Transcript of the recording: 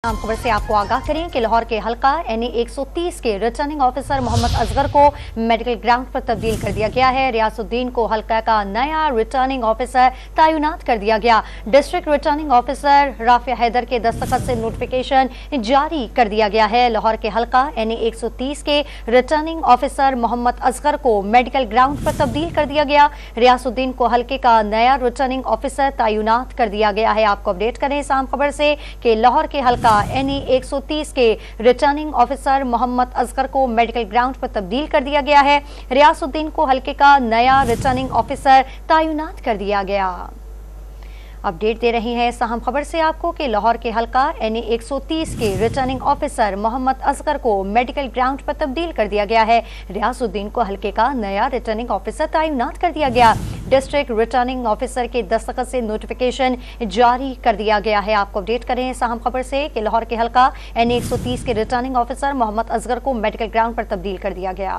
आम खबर से आपको आगाह करें कि लाहौर के हल्का NA 130 के रिटर्निंग ऑफिसर मोहम्मद असगर को मेडिकल ग्राउंड पर तब्दील कर दिया गया है। रियासुद्दीन को हल्का का नया रिटर्निंग ऑफिसर तैनात कर दिया गया। District returning officer Rafia Haider के दस्तखत से नोटिफिकेशन जारी कर दिया गया है। लाहौर के हल्का NA 130 के रिटर्निंग ऑफिसर मोहम्मद असगर को मेडिकल ग्राउंड पर तब्दील कर दिया गया। रियासुद्दीन को हल्के का नया रिटर्निंग ऑफिसर तैनात कर दिया गया है। आपको अपडेट करें इस आम खबर से कि लाहौर के हल्का NA 130 के रिटर्निंग ऑफिसर मोहम्मद असगर को मेडिकल ग्राउंड पर तब्दील कर दिया गया है। रियासुद्दीन को हल्के का नया रिटर्निंग ऑफिसर तैनात कर दिया गया। अपडेट दे रही हैं अहम खबर से आपको कि लाहौर के हल्का NA 130 के रिटर्निंग ऑफिसर मोहम्मद असगर को मेडिकल ग्राउंड पर तब्दील कर दिया गया है। रियासुद्दीन को हल्के का नया रिटर्निंग ऑफिसर तैनात कर दिया गया। डिस्ट्रिक्ट रिटर्निंग ऑफिसर के दस्तखत से नोटिफिकेशन जारी कर दिया गया है। आपको अपडेट करें इस अहम खबर से कि लाहौर के हल्का NA 130 के रिटर्निंग ऑफिसर मोहम्मद असगर को मेडिकल ग्राउंड पर तब्दील कर दिया गया।